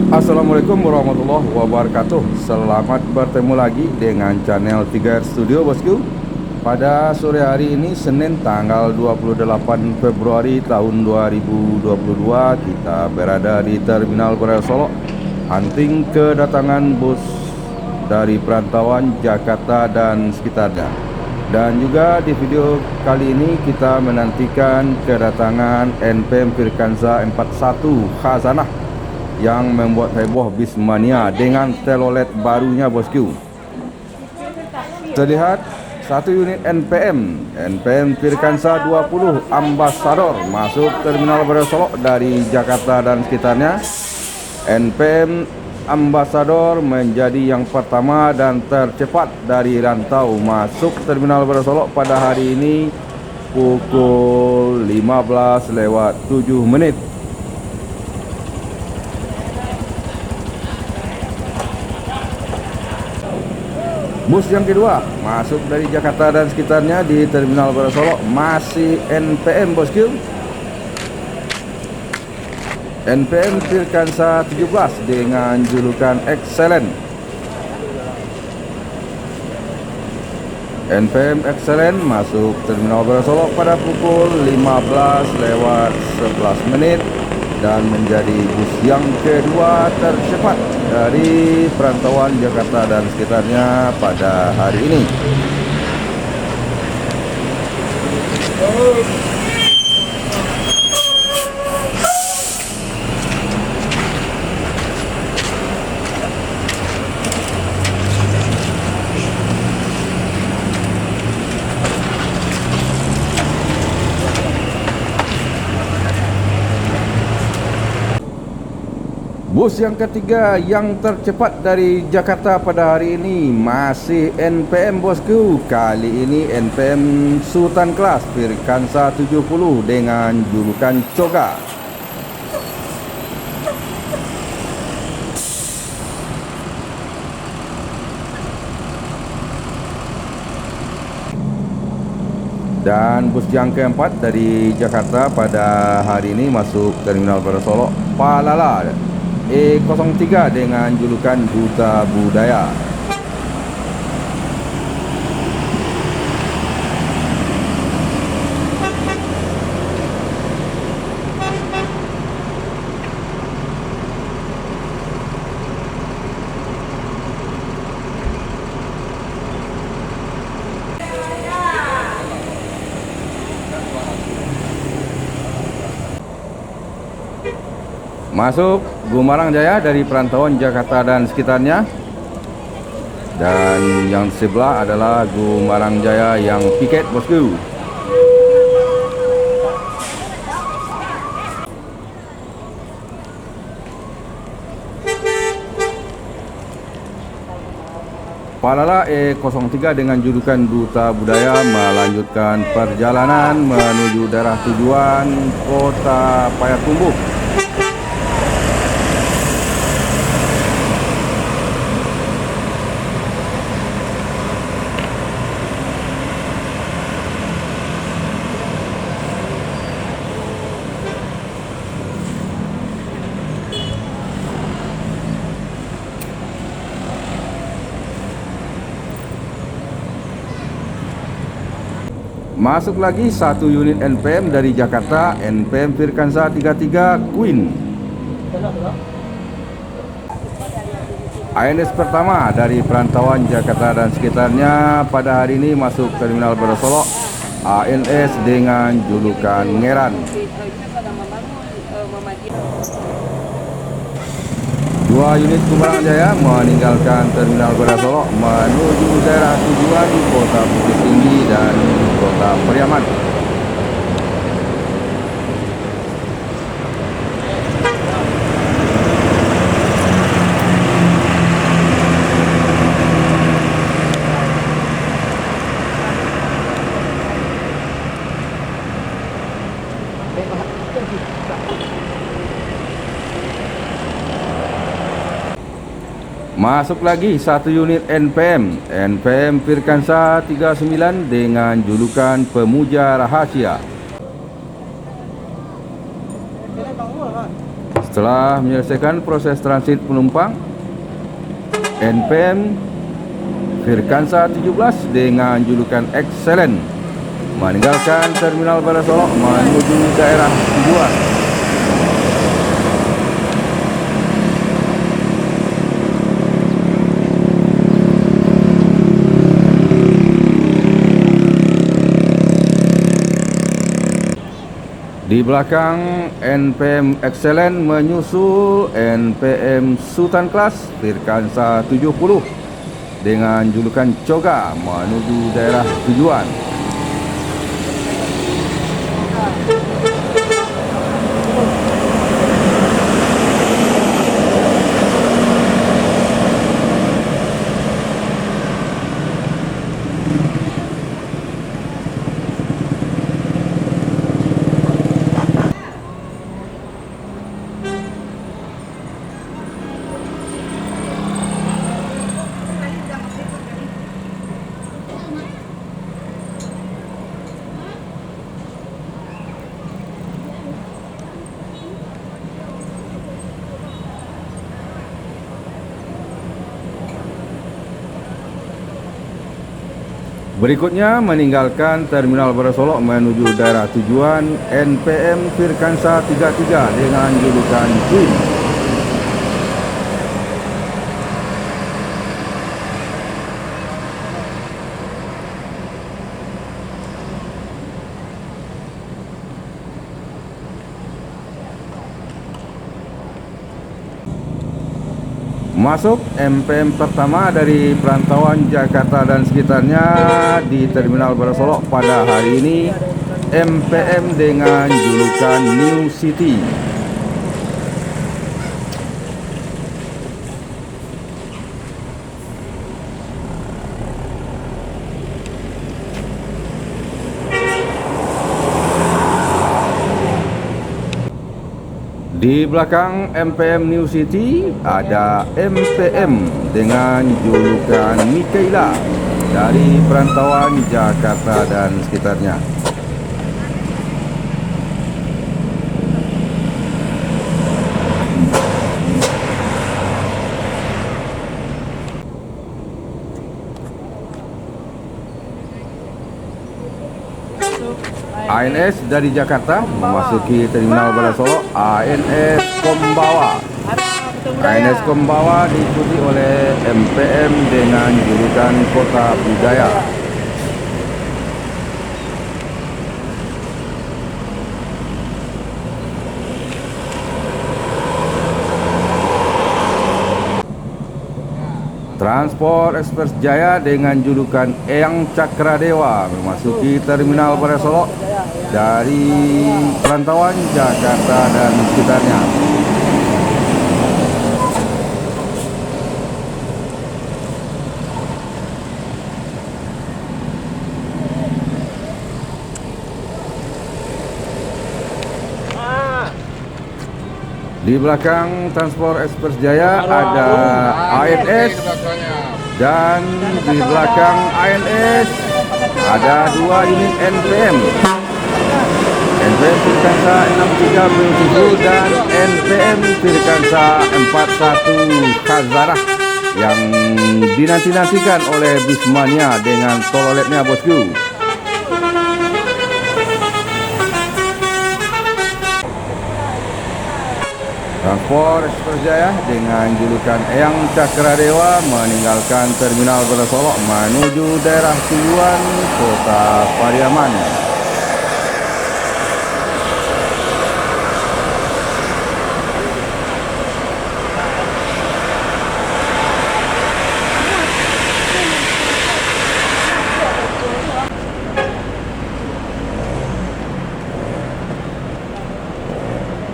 Assalamualaikum warahmatullahi wabarakatuh. Selamat bertemu lagi dengan channel 3R Studio bosku. Pada sore hari ini Senin tanggal 28 Februari tahun 2022, kita berada di Terminal Budayak Solok, hunting kedatangan bus dari perantauan Jakarta dan sekitarnya. Dan juga di video kali ini kita menantikan kedatangan NPM Firkansa 41 Khazanah yang membuat heboh Bismania dengan telolet barunya bosku. Terlihat satu unit NPM Firkansa 20 Ambassador masuk Terminal Budayak Solok dari Jakarta dan sekitarnya. NPM Ambassador menjadi yang pertama dan tercepat dari rantau masuk Terminal Budayak Solok pada hari ini pukul 15:07. Bus yang kedua masuk dari Jakarta dan sekitarnya di Terminal Budayak Solok, masih NPM bosku. NPM Firkansa 17 dengan julukan Excellent. NPM Excellent masuk Terminal Budayak Solok pada pukul 15:11 dan menjadi bus yang kedua tercepat dari perantauan Jakarta dan sekitarnya pada hari ini. Bus yang ketiga yang tercepat dari Jakarta pada hari ini masih NPM bosku. Kali ini NPM Sultan Kelas Firkansa 70 dengan julukan Coga. Dan bus yang keempat dari Jakarta pada hari ini masuk Terminal Budayak Solok, Palala E03 dengan julukan Duta Budaya. Masuk Gumarang Jaya dari perantauan Jakarta dan sekitarnya. Dan yang sebelah adalah Gumarang Jaya yang piket bosku. Palala E03 dengan julukan Duta Budaya melanjutkan perjalanan menuju daerah tujuan Kota Payakumbuh. Masuk lagi satu unit NPM dari Jakarta, NPM Firkansa 33 Queen. ANS pertama dari perantauan Jakarta dan sekitarnya pada hari ini masuk Terminal Baru Solok, ANS dengan julukan Ngeran. Dua unit Kumaran Jaya meninggalkan Terminal Baru Solok menuju daerah tujuan di Kota Bukit Tinggi dan Kota Periaman. Masuk lagi satu unit NPM Firkansa 39 dengan julukan Pemuja Rahasia. Setelah menyelesaikan proses transit penumpang, NPM Firkansa 17 dengan julukan Excellent meninggalkan Terminal Baru Solok menuju daerah tujuan. Di belakang NPM Excellent menyusul NPM Sultan Class Firkansa 70 dengan julukan Choga menuju daerah tujuan. Berikutnya meninggalkan Terminal Baru Solok menuju daerah tujuan NPM Firkansa 33 dengan julukan Queen. Masuk NPM pertama dari perantauan Jakarta dan sekitarnya di Terminal Baru Solok pada hari ini, NPM dengan julukan New City. Di belakang NPM New City ada NPM dengan julukan Mikaela dari perantauan Jakarta dan sekitarnya. ANS dari Jakarta memasuki Terminal Baru Solok, ANS Kombawa. ANS Kombawa diikuti oleh NPM dengan julukan Kota Budaya. Transport Express Jaya dengan julukan Eyang Cakradewa memasuki Terminal Baru Solok dari perantauan Jakarta dan sekitarnya. Di belakang Transport Express Jaya ada ANS dan di belakang ANS ada dua unit NPM. NPM Firkansa 63 Beautiful dan NPM Firkansa 41 Khazarah yang dinanti-nantikan oleh Bismania dengan tololetnya, bosku. Transport Express Jaya dengan julukan Eyang Cakradewa meninggalkan Terminal Berasolok menuju daerah tujuan Kota Pariaman.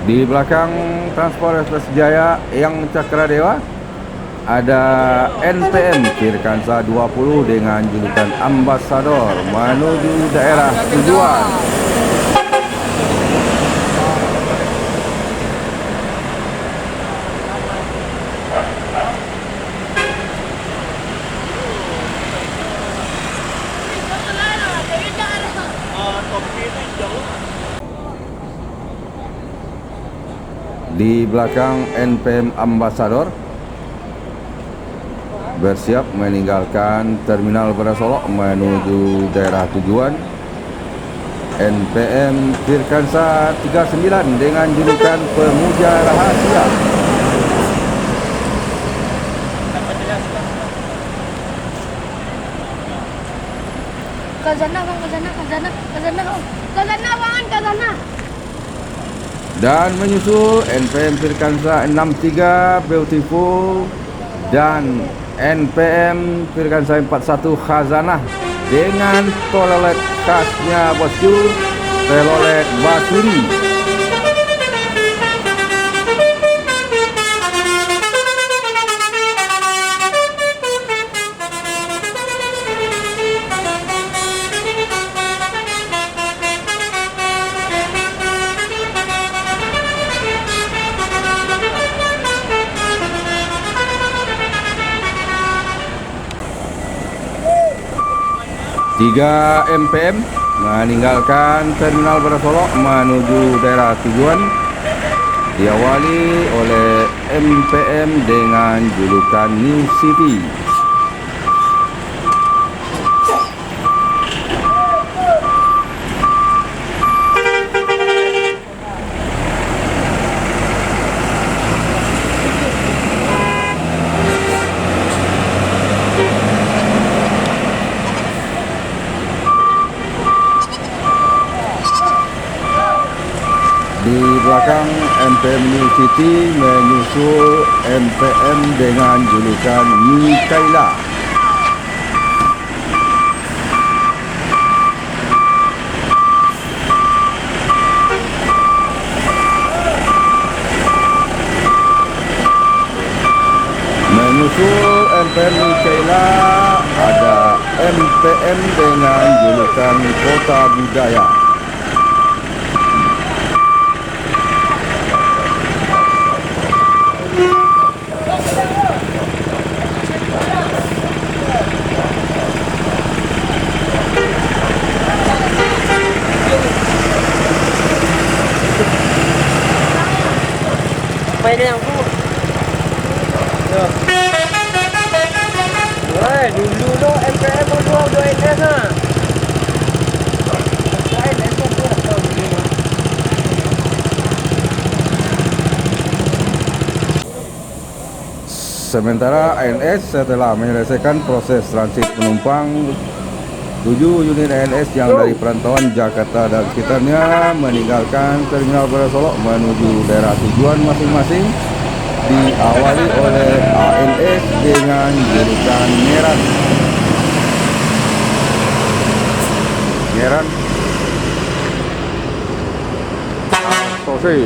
Di belakang Transport Express Jaya Eyang Cakradewa ada NPM Firkansa 20 dengan julukan Ambasador menuju daerah tujuan. Di belakang NPM Ambasador bersiap meninggalkan Terminal Berasolok menuju daerah tujuan. NPM Firkansa 39 dengan julukan Pemuja Rahasia. Kazana bang, Kazana. Dan menyusul NPM Firkansa 63 Beautiful dan NPM Firkansa 41 Khazanah dengan toilet khasnya bosku, toilet Basuri. Tiga MPM meninggalkan Terminal Berasolok menuju daerah tujuan, diawali oleh MPM dengan julukan New City. Di belakang MPM New City menyusul MPM dengan julukan Mikaela. Menyusul MPM Mikaela ada MPM dengan julukan Kota Budaya. Pwede yang po. Woi, dulu MPM mau 2 NS na. Sementara ANS setelah menyelesaikan proses transit penumpang, 7 unit ANS yang dari perantauan Jakarta dan sekitarnya meninggalkan Terminal Berasolok menuju daerah tujuan masing-masing, diawali oleh ANS dengan julukan Ngeran Sose.